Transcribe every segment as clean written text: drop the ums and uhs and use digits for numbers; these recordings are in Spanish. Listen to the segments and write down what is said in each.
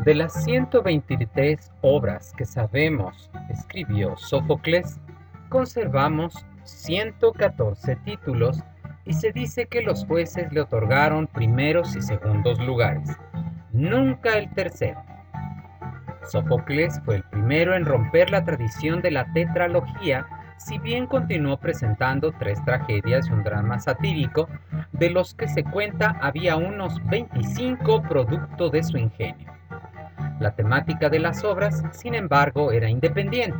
De las 123 obras que sabemos escribió Sófocles, conservamos 114 títulos y se dice que los jueces le otorgaron primeros y segundos lugares, nunca el tercero. Sófocles fue el primero en romper la tradición de la tetralogía, si bien continuó presentando 3 tragedias y un drama satírico, de los que se cuenta había unos 25 producto de su ingenio. La temática de las obras, sin embargo, era independiente.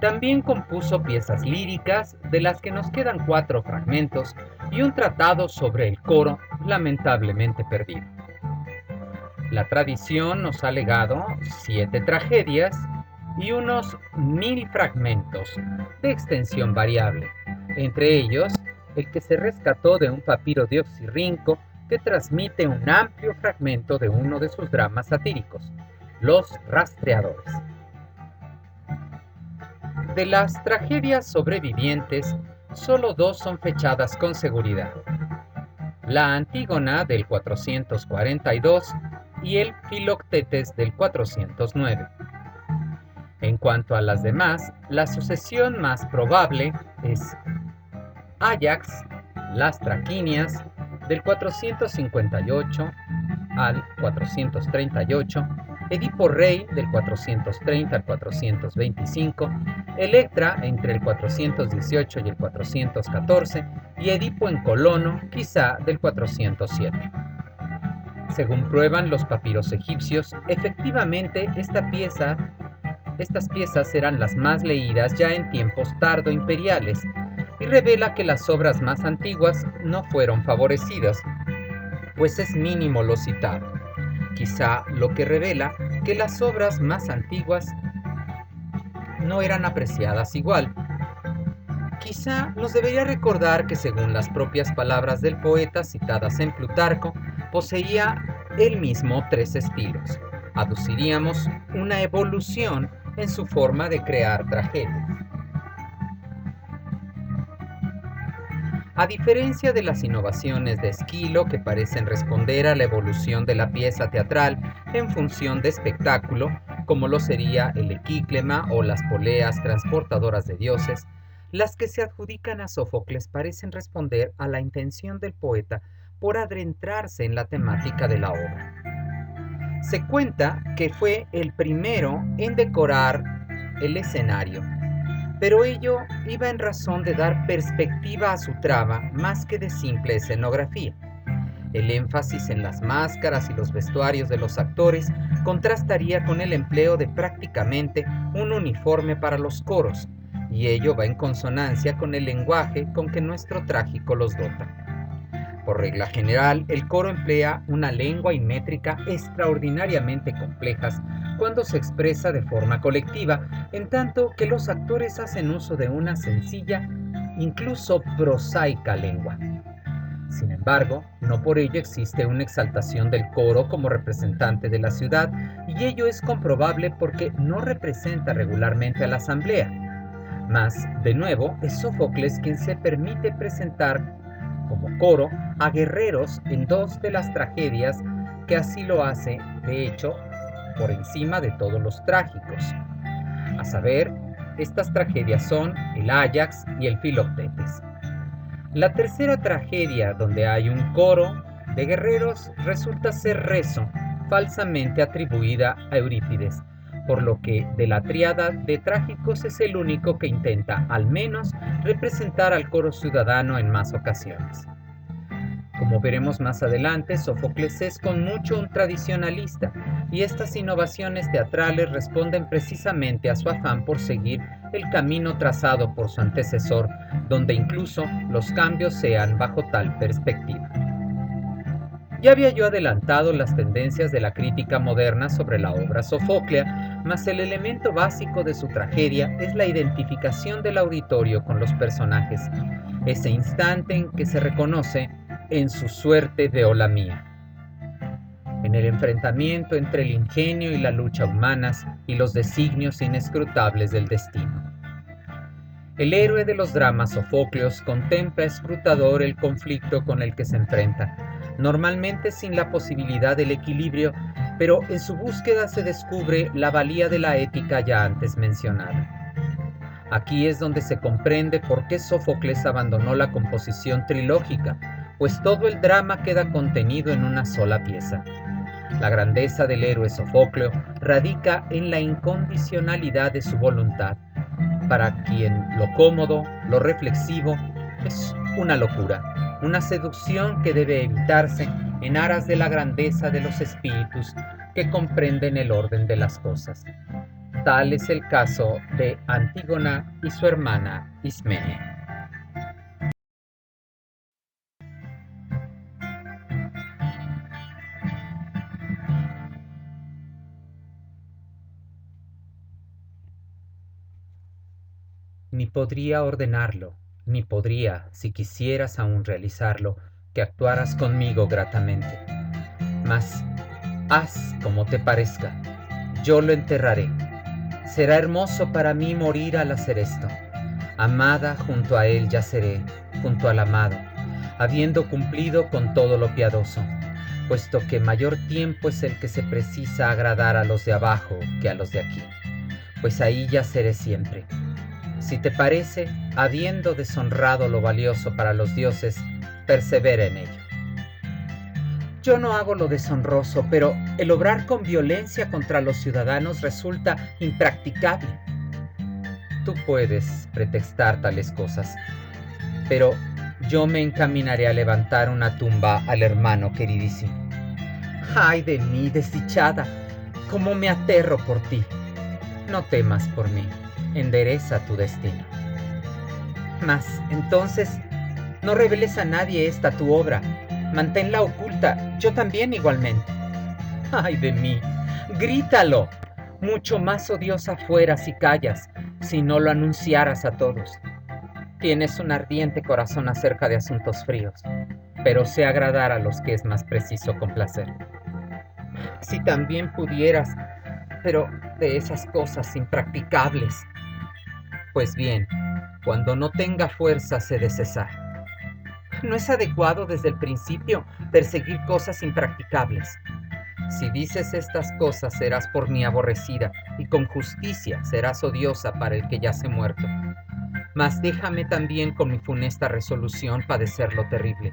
También compuso piezas líricas, de las que nos quedan 4 fragmentos, y un tratado sobre el coro, lamentablemente perdido. La tradición nos ha legado 7 tragedias y unos 1000 fragmentos, de extensión variable, entre ellos el que se rescató de un papiro de Oxirrinco, que transmite un amplio fragmento de uno de sus dramas satíricos, Los Rastreadores. De las tragedias sobrevivientes, solo 2 son fechadas con seguridad: la Antígona del 442 y el Filoctetes del 409. En cuanto a las demás, la sucesión más probable es Áyax, las Traquinias, del 458 al 438, Edipo Rey, del 430 al 425, Electra, entre el 418 y el 414, y Edipo en Colono, quizá del 407. Según prueban los papiros egipcios, efectivamente estas piezas eran las más leídas ya en tiempos tardoimperiales, y revela que las obras más antiguas no fueron favorecidas, pues es mínimo lo citado, quizá lo que revela que las obras más antiguas no eran apreciadas igual. Quizá nos debería recordar que, según las propias palabras del poeta citadas en Plutarco, poseía él mismo 3 estilos. Aduciríamos una evolución en su forma de crear tragedias. A diferencia de las innovaciones de Esquilo, que parecen responder a la evolución de la pieza teatral en función de espectáculo, como lo sería el equíclema o las poleas transportadoras de dioses, las que se adjudican a Sófocles parecen responder a la intención del poeta por adentrarse en la temática de la obra. Se cuenta que fue el primero en decorar el escenario, pero ello iba en razón de dar perspectiva a su trama más que de simple escenografía. El énfasis en las máscaras y los vestuarios de los actores contrastaría con el empleo de prácticamente un uniforme para los coros, y ello va en consonancia con el lenguaje con que nuestro trágico los dota. Por regla general, el coro emplea una lengua y métrica extraordinariamente complejas cuando se expresa de forma colectiva, en tanto que los actores hacen uso de una sencilla, incluso prosaica lengua. Sin embargo, no por ello existe una exaltación del coro como representante de la ciudad, y ello es comprobable porque no representa regularmente a la asamblea. Mas, de nuevo, es Sófocles quien se permite presentar como coro a guerreros en 2 de las tragedias, que así lo hace, de hecho, por encima de todos los trágicos. A saber, estas tragedias son el Áyax y el Filoctetes. La tercera tragedia, donde hay un coro de guerreros, resulta ser Rezo, falsamente atribuida a Eurípides, por lo que de la tríada de trágicos es el único que intenta, al menos, representar al coro ciudadano en más ocasiones. Como veremos más adelante, Sófocles es con mucho un tradicionalista, y estas innovaciones teatrales responden precisamente a su afán por seguir el camino trazado por su antecesor, donde incluso los cambios sean bajo tal perspectiva. Ya había yo adelantado las tendencias de la crítica moderna sobre la obra sofoclea, mas el elemento básico de su tragedia es la identificación del auditorio con los personajes, ese instante en que se reconoce: en su suerte veo la mía. En el enfrentamiento entre el ingenio y la lucha humanas y los designios inescrutables del destino. El héroe de los dramas sofocleos contempla escrutador el conflicto con el que se enfrenta, normalmente sin la posibilidad del equilibrio pero en su búsqueda se descubre la valía de la ética ya antes mencionada. Aquí es donde se comprende por qué Sófocles abandonó la composición trilógica, pues todo el drama queda contenido en una sola pieza. La grandeza del héroe Sofocleo radica en la incondicionalidad de su voluntad, para quien lo cómodo, lo reflexivo, es una locura, una seducción que debe evitarse en aras de la grandeza de los espíritus que comprenden el orden de las cosas. Tal es el caso de Antígona y su hermana Ismene. Ni podría ordenarlo, ni podría, si quisieras aún realizarlo, que actuaras conmigo gratamente. Mas haz como te parezca, yo lo enterraré. Será hermoso para mí morir al hacer esto. Amada junto a él yaceré, junto al amado, habiendo cumplido con todo lo piadoso, puesto que mayor tiempo es el que se precisa agradar a los de abajo que a los de aquí, pues ahí yaceré siempre. Si te parece, habiendo deshonrado lo valioso para los dioses, persevera en ello. Yo no hago lo deshonroso, pero el obrar con violencia contra los ciudadanos resulta impracticable. Tú puedes pretextar tales cosas, pero yo me encaminaré a levantar una tumba al hermano queridísimo. ¡Ay de mí, desdichada! ¡Cómo me aterro por ti! No temas por mí, endereza tu destino. Mas, entonces, no reveles a nadie esta tu obra, manténla oculta, yo también igualmente. ¡Ay de mí! ¡Grítalo! Mucho más odiosa fuera si callas, si no lo anunciaras a todos. Tienes un ardiente corazón acerca de asuntos fríos, pero sé agradar a los que es más preciso complacer. Si también pudieras, pero de esas cosas impracticables. Pues bien, cuando no tenga fuerzas he de cesar. No es adecuado desde el principio perseguir cosas impracticables. Si dices estas cosas serás por mí aborrecida, y con justicia serás odiosa para el que yace muerto. Mas déjame también con mi funesta resolución padecer lo terrible,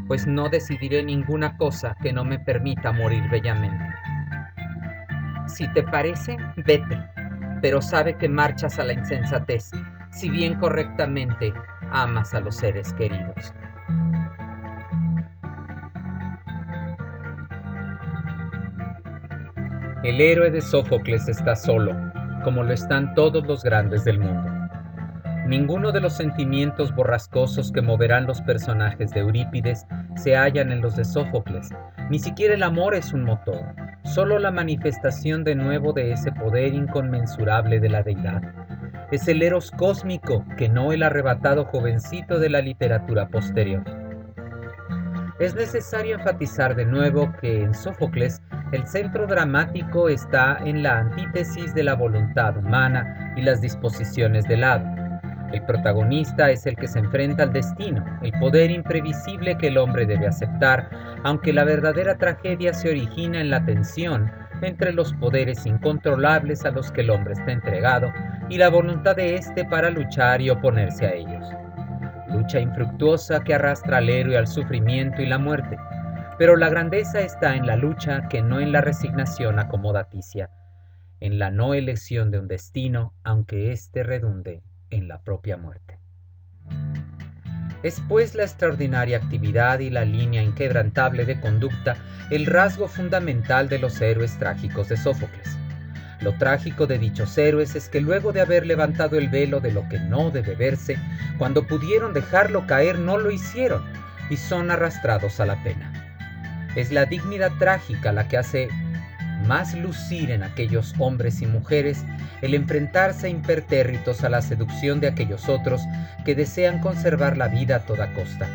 pues no decidiré ninguna cosa que no me permita morir bellamente. Si te parece, vete, pero sabe que marchas a la insensatez, si bien correctamente amas a los seres queridos. El héroe de Sófocles está solo, como lo están todos los grandes del mundo. Ninguno de los sentimientos borrascosos que moverán los personajes de Eurípides se hallan en los de Sófocles. Ni siquiera el amor es un motor, solo la manifestación de nuevo de ese poder inconmensurable de la deidad. Es el eros cósmico que no el arrebatado jovencito de la literatura posterior. Es necesario enfatizar de nuevo que en Sófocles el centro dramático está en la antítesis de la voluntad humana y las disposiciones del hado. El protagonista es el que se enfrenta al destino, el poder imprevisible que el hombre debe aceptar, aunque la verdadera tragedia se origina en la tensión entre los poderes incontrolables a los que el hombre está entregado y la voluntad de éste para luchar y oponerse a ellos. Lucha infructuosa que arrastra al héroe al sufrimiento y la muerte, pero la grandeza está en la lucha que no en la resignación acomodaticia, en la no elección de un destino, aunque éste redunde en la propia muerte. Es pues la extraordinaria actividad y la línea inquebrantable de conducta el rasgo fundamental de los héroes trágicos de Sófocles. Lo trágico de dichos héroes es que luego de haber levantado el velo de lo que no debe verse, cuando pudieron dejarlo caer no lo hicieron y son arrastrados a la pena. Es la dignidad trágica la que hace más lucir en aquellos hombres y mujeres el enfrentarse impertérritos a la seducción de aquellos otros que desean conservar la vida a toda costa.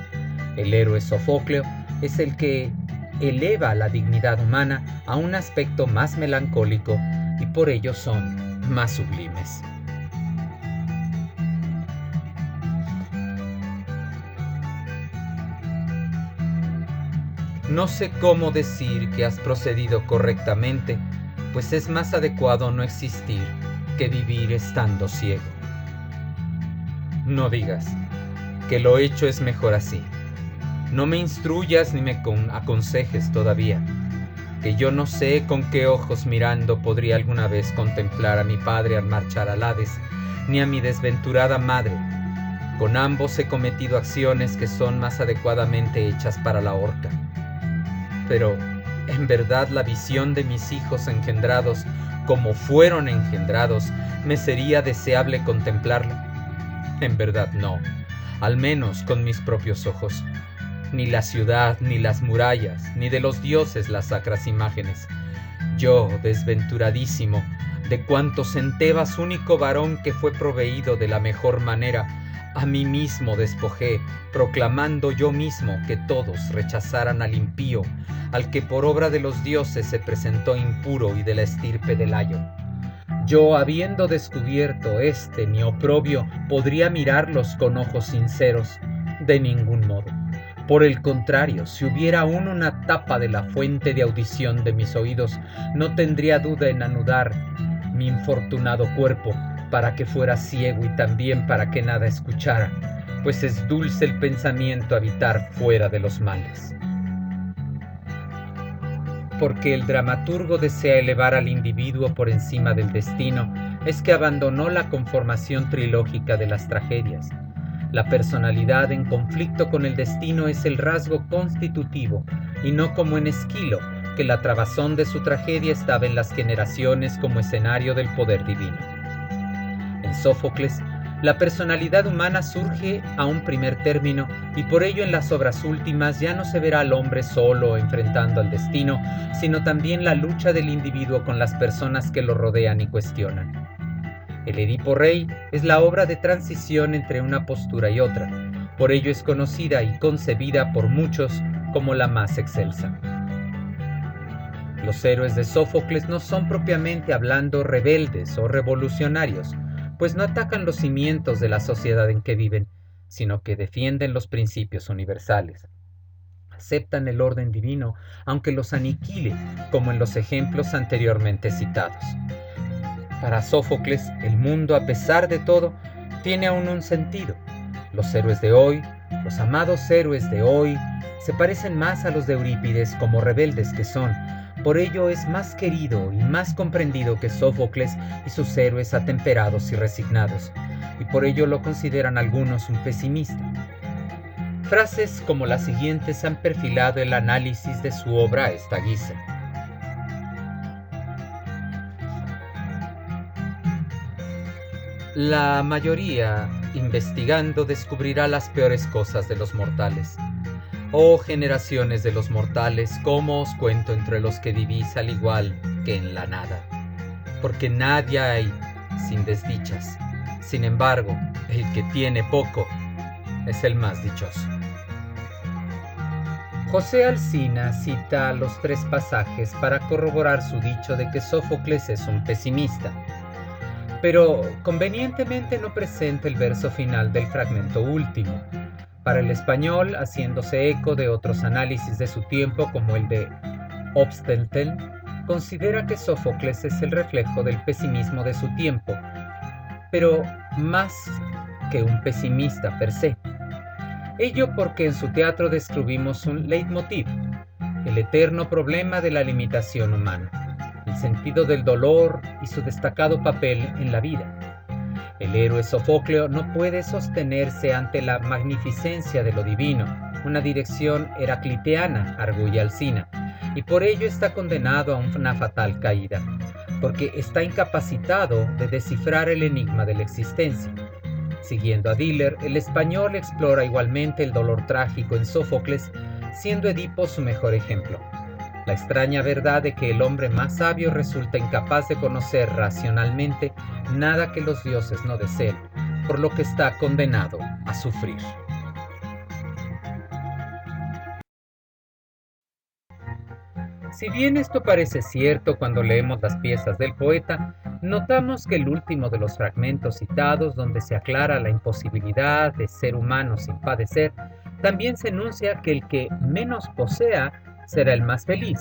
El héroe Sofocleo es el que eleva la dignidad humana a un aspecto más melancólico y por ello son más sublimes. No sé cómo decir que has procedido correctamente, pues es más adecuado no existir que vivir estando ciego. No digas que lo hecho es mejor así. No me instruyas ni me aconsejes todavía, que yo no sé con qué ojos mirando podría alguna vez contemplar a mi padre al marchar al Hades, ni a mi desventurada madre. Con ambos he cometido acciones que son más adecuadamente hechas para la horca. Pero, en verdad, la visión de mis hijos engendrados, como fueron engendrados, me sería deseable contemplarla. En verdad no, al menos con mis propios ojos. Ni la ciudad, ni las murallas, ni de los dioses las sacras imágenes. Yo, desventuradísimo, de cuantos en Tebas único varón que fue proveído de la mejor manera, a mí mismo despojé, proclamando yo mismo que todos rechazaran al impío, al que por obra de los dioses se presentó impuro y de la estirpe del ayo. Yo, habiendo descubierto mi oprobio, podría mirarlos con ojos sinceros. De ningún modo. Por el contrario, si hubiera aún una tapa de la fuente de audición de mis oídos, no tendría duda en anudar mi infortunado cuerpo para que fuera ciego y también para que nada escuchara, pues es dulce el pensamiento habitar fuera de los males. Porque el dramaturgo desea elevar al individuo por encima del destino, es que abandonó la conformación trilógica de las tragedias. La personalidad en conflicto con el destino es el rasgo constitutivo, y no como en Esquilo, que la trabazón de su tragedia estaba en las generaciones como escenario del poder divino. En Sófocles, la personalidad humana surge a un primer término, y por ello en las obras últimas ya no se verá al hombre solo enfrentando al destino, sino también la lucha del individuo con las personas que lo rodean y cuestionan. El Edipo Rey es la obra de transición entre una postura y otra, por ello es conocida y concebida por muchos como la más excelsa. Los héroes de Sófocles no son propiamente hablando rebeldes o revolucionarios, pues no atacan los cimientos de la sociedad en que viven, sino que defienden los principios universales. Aceptan el orden divino, aunque los aniquile, como en los ejemplos anteriormente citados. Para Sófocles, el mundo, a pesar de todo, tiene aún un sentido. Los héroes de hoy, los amados héroes de hoy, se parecen más a los de Eurípides como rebeldes que son. Por ello es más querido y más comprendido que Sófocles y sus héroes atemperados y resignados, y por ello lo consideran algunos un pesimista. Frases como las siguientes han perfilado el análisis de su obra a esta guisa. La mayoría, investigando, descubrirá las peores cosas de los mortales. Oh generaciones de los mortales, cómo os cuento entre los que vivís al igual que en la nada. Porque nadie hay sin desdichas. Sin embargo, el que tiene poco es el más dichoso. José Alsina cita los 3 pasajes para corroborar su dicho de que Sófocles es un pesimista, pero convenientemente no presenta el verso final del fragmento último. Para el español, haciéndose eco de otros análisis de su tiempo como el de Hofstede, considera que Sófocles es el reflejo del pesimismo de su tiempo, pero más que un pesimista per se. Ello porque en su teatro descubrimos un leitmotiv, el eterno problema de la limitación humana, el sentido del dolor y su destacado papel en la vida. El héroe Sofocleo no puede sostenerse ante la magnificencia de lo divino, una dirección heracliteana, arguye Alsina, y por ello está condenado a una fatal caída, porque está incapacitado de descifrar el enigma de la existencia. Siguiendo a Diller, el español explora igualmente el dolor trágico en Sófocles, siendo Edipo su mejor ejemplo. La extraña verdad de que el hombre más sabio resulta incapaz de conocer racionalmente nada que los dioses no deseen, por lo que está condenado a sufrir. Si bien esto parece cierto cuando leemos las piezas del poeta, notamos que el último de los fragmentos citados, donde se aclara la imposibilidad de ser humano sin padecer, también se enuncia que el que menos posea será el más feliz,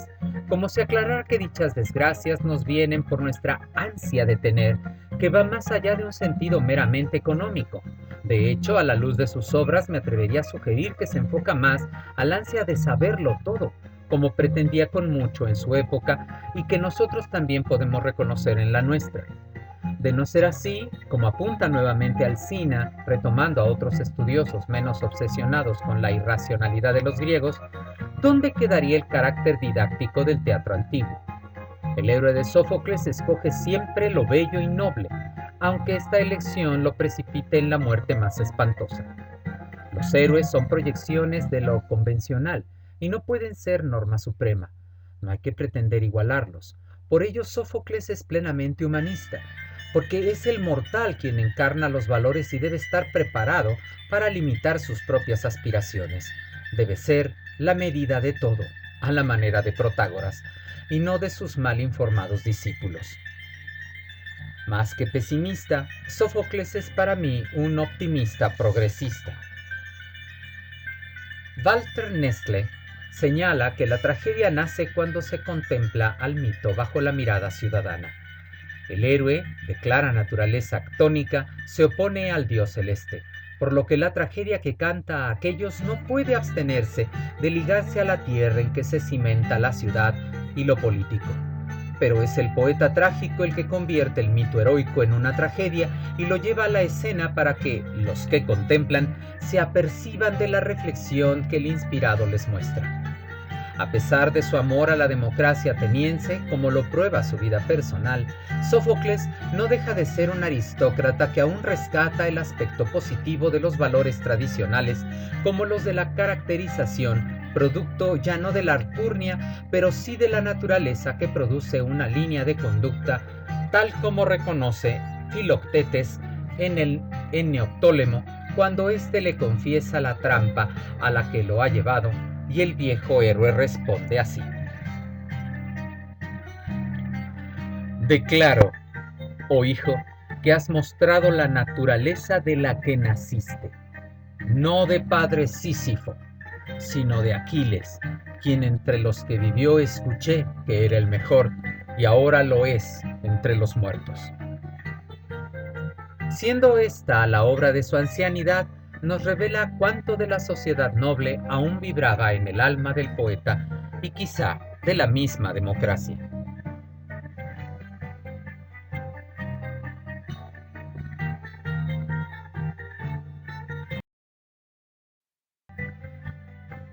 como si aclarara que dichas desgracias nos vienen por nuestra ansia de tener, que va más allá de un sentido meramente económico. De hecho, a la luz de sus obras me atrevería a sugerir que se enfoca más al ansia de saberlo todo, como pretendía con mucho en su época y que nosotros también podemos reconocer en la nuestra. De no ser así, como apunta nuevamente Alsina, retomando a otros estudiosos menos obsesionados con la irracionalidad de los griegos, ¿dónde quedaría el carácter didáctico del teatro antiguo? El héroe de Sófocles escoge siempre lo bello y noble, aunque esta elección lo precipite en la muerte más espantosa. Los héroes son proyecciones de lo convencional y no pueden ser norma suprema. No hay que pretender igualarlos. Por ello Sófocles es plenamente humanista, porque es el mortal quien encarna los valores y debe estar preparado para limitar sus propias aspiraciones. Debe ser la medida de todo, a la manera de Protágoras, y no de sus mal informados discípulos. Más que pesimista, Sófocles es para mí un optimista progresista. Walter Nestle señala que la tragedia nace cuando se contempla al mito bajo la mirada ciudadana. El héroe, de clara naturaleza actónica, se opone al dios celeste, por lo que la tragedia que canta a aquellos no puede abstenerse de ligarse a la tierra en que se cimenta la ciudad y lo político. Pero es el poeta trágico el que convierte el mito heroico en una tragedia y lo lleva a la escena para que los que contemplan se aperciban de la reflexión que el inspirado les muestra. A pesar de su amor a la democracia ateniense, como lo prueba su vida personal, Sófocles no deja de ser un aristócrata que aún rescata el aspecto positivo de los valores tradicionales, como los de la caracterización, producto ya no de la alcurnia, pero sí de la naturaleza que produce una línea de conducta, tal como reconoce Filoctetes en Neoptólemo, cuando éste le confiesa la trampa a la que lo ha llevado, y el viejo héroe responde así: declaro, oh hijo, que has mostrado la naturaleza de la que naciste, no de padre Sísifo, sino de Aquiles, quien entre los que vivió escuché que era el mejor, y ahora lo es entre los muertos. Siendo esta la obra de su ancianidad, nos revela cuánto de la sociedad noble aún vibraba en el alma del poeta y quizá de la misma democracia.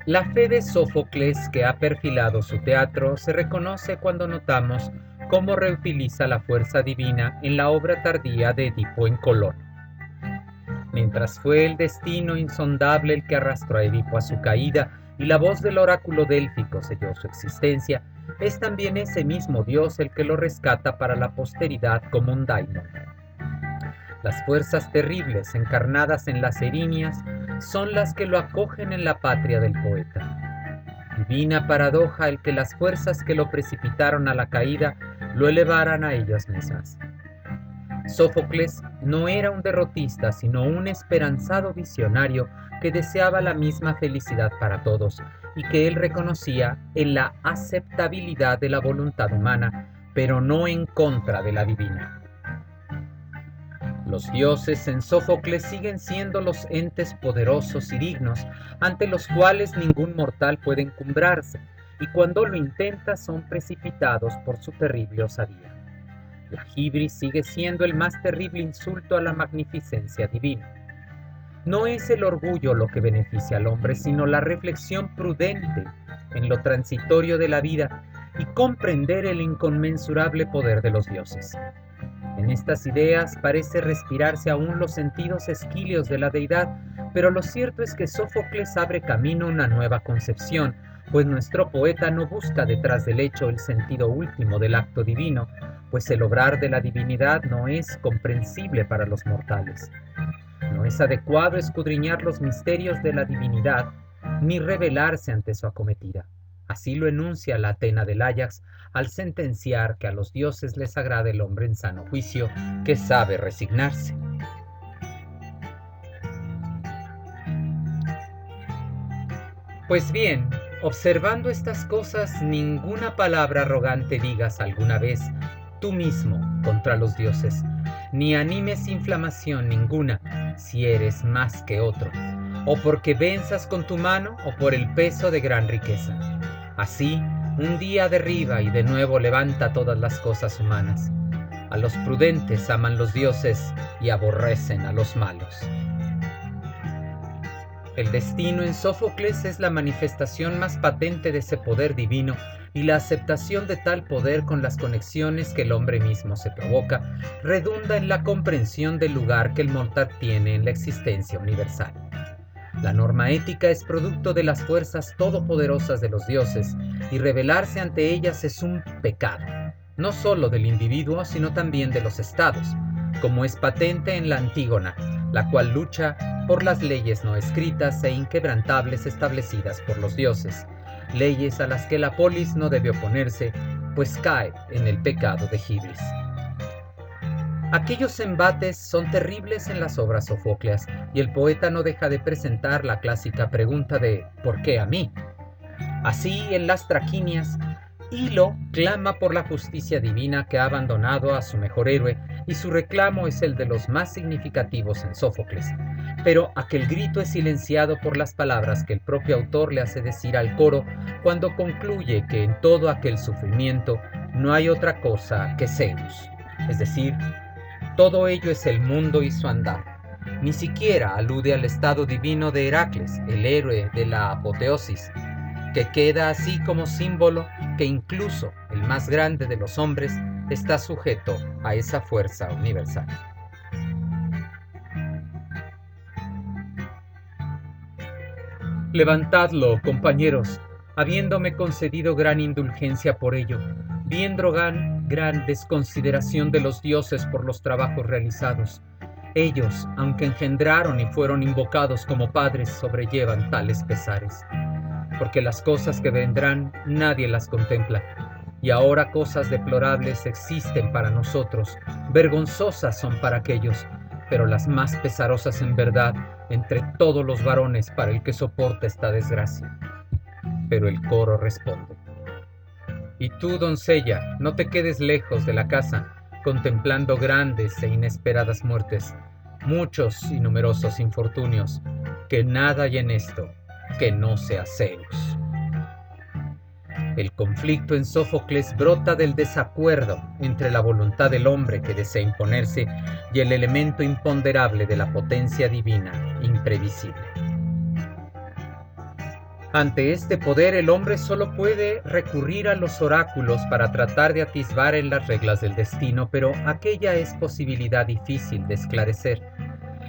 La fe de Sófocles que ha perfilado su teatro se reconoce cuando notamos cómo reutiliza la fuerza divina en la obra tardía de Edipo en Colono. Mientras fue el destino insondable el que arrastró a Edipo a su caída y la voz del oráculo délfico selló su existencia, es también ese mismo Dios el que lo rescata para la posteridad como un daimon. Las fuerzas terribles encarnadas en las erinias son las que lo acogen en la patria del poeta. Divina paradoja el que las fuerzas que lo precipitaron a la caída lo elevaran a ellas mismas. Sófocles no era un derrotista, sino un esperanzado visionario que deseaba la misma felicidad para todos y que él reconocía en la aceptabilidad de la voluntad humana, pero no en contra de la divina. Los dioses en Sófocles siguen siendo los entes poderosos y dignos, ante los cuales ningún mortal puede encumbrarse, y cuando lo intenta son precipitados por su terrible osadía. La hibris sigue siendo el más terrible insulto a la magnificencia divina. No es el orgullo lo que beneficia al hombre, sino la reflexión prudente en lo transitorio de la vida y comprender el inconmensurable poder de los dioses. En estas ideas parece respirarse aún los sentidos esquíleos de la deidad, pero lo cierto es que Sófocles abre camino a una nueva concepción, pues nuestro poeta no busca detrás del hecho el sentido último del acto divino, pues el obrar de la divinidad no es comprensible para los mortales. No es adecuado escudriñar los misterios de la divinidad, ni rebelarse ante su acometida. Así lo enuncia la Atena del Áyax al sentenciar que a los dioses les agrada el hombre en sano juicio, que sabe resignarse. Pues bien, observando estas cosas, ninguna palabra arrogante digas alguna vez tú mismo contra los dioses, ni animes inflamación ninguna si eres más que otro, o porque venzas con tu mano o por el peso de gran riqueza. Así, un día derriba y de nuevo levanta todas las cosas humanas. A los prudentes aman los dioses y aborrecen a los malos. El destino en Sófocles es la manifestación más patente de ese poder divino y la aceptación de tal poder con las conexiones que el hombre mismo se provoca redunda en la comprensión del lugar que el mortal tiene en la existencia universal. La norma ética es producto de las fuerzas todopoderosas de los dioses y rebelarse ante ellas es un pecado, no solo del individuo sino también de los estados, como es patente en la Antígona, la cual lucha por las leyes no escritas e inquebrantables establecidas por los dioses, leyes a las que la polis no debe oponerse, pues cae en el pecado de Hibris. Aquellos embates son terribles en las obras sofocleas, y el poeta no deja de presentar la clásica pregunta de ¿por qué a mí? Así, en las Traquinias, Hilo clama por la justicia divina que ha abandonado a su mejor héroe, y su reclamo es el de los más significativos en Sófocles. Pero aquel grito es silenciado por las palabras que el propio autor le hace decir al coro cuando concluye que en todo aquel sufrimiento no hay otra cosa que Zeus, es decir, todo ello es el mundo y su andar. Ni siquiera alude al estado divino de Heracles, el héroe de la apoteosis, que queda así como símbolo que incluso el más grande de los hombres está sujeto a esa fuerza universal. Levantadlo, compañeros, habiéndome concedido gran indulgencia por ello, viendo gran desconsideración de los dioses por los trabajos realizados. Ellos, aunque engendraron y fueron invocados como padres, sobrellevan tales pesares. Porque las cosas que vendrán nadie las contempla, y ahora cosas deplorables existen para nosotros, vergonzosas son para aquellos, pero las más pesarosas en verdad entre todos los varones para el que soporta esta desgracia. Pero el coro responde: y tú, doncella, no te quedes lejos de la casa, contemplando grandes e inesperadas muertes, muchos y numerosos infortunios, que nada hay en esto que no sea Zeus. El conflicto en Sófocles brota del desacuerdo entre la voluntad del hombre que desea imponerse y el elemento imponderable de la potencia divina imprevisible. Ante este poder el hombre solo puede recurrir a los oráculos para tratar de atisbar en las reglas del destino, pero aquella es posibilidad difícil de esclarecer.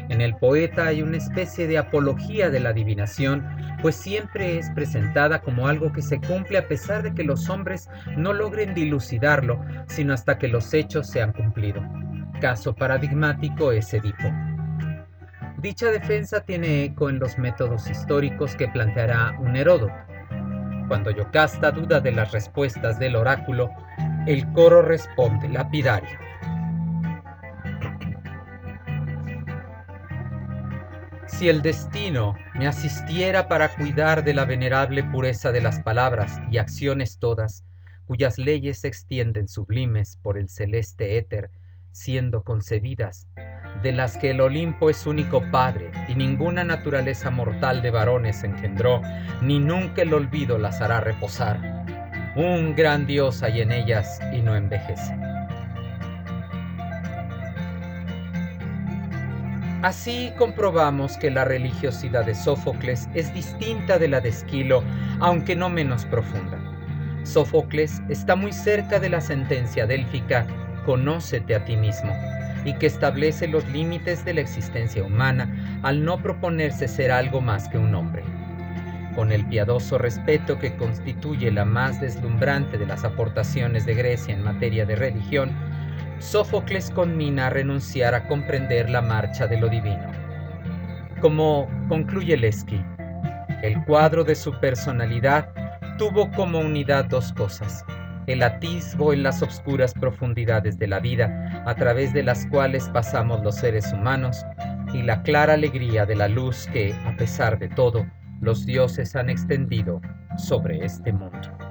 En el poeta hay una especie de apología de la adivinación, pues siempre es presentada como algo que se cumple a pesar de que los hombres no logren dilucidarlo, sino hasta que los hechos se han cumplido. Caso paradigmático es Edipo. Dicha defensa tiene eco en los métodos históricos que planteará un Heródoto. Cuando Yocasta duda de las respuestas del oráculo, el coro responde lapidario: si el destino me asistiera para cuidar de la venerable pureza de las palabras y acciones todas, cuyas leyes se extienden sublimes por el celeste éter, siendo concebidas, de las que el Olimpo es único padre, y ninguna naturaleza mortal de varones engendró, ni nunca el olvido las hará reposar. Un gran Dios hay en ellas y no envejece. Así comprobamos que la religiosidad de Sófocles es distinta de la de Esquilo, aunque no menos profunda. Sófocles está muy cerca de la sentencia délfica «Conócete a ti mismo», y que establece los límites de la existencia humana al no proponerse ser algo más que un hombre. Con el piadoso respeto que constituye la más deslumbrante de las aportaciones de Grecia en materia de religión, Sófocles conmina a renunciar a comprender la marcha de lo divino. Como concluye Leski, el cuadro de su personalidad tuvo como unidad dos cosas: el atisbo en las obscuras profundidades de la vida, a través de las cuales pasamos los seres humanos, y la clara alegría de la luz que, a pesar de todo, los dioses han extendido sobre este mundo.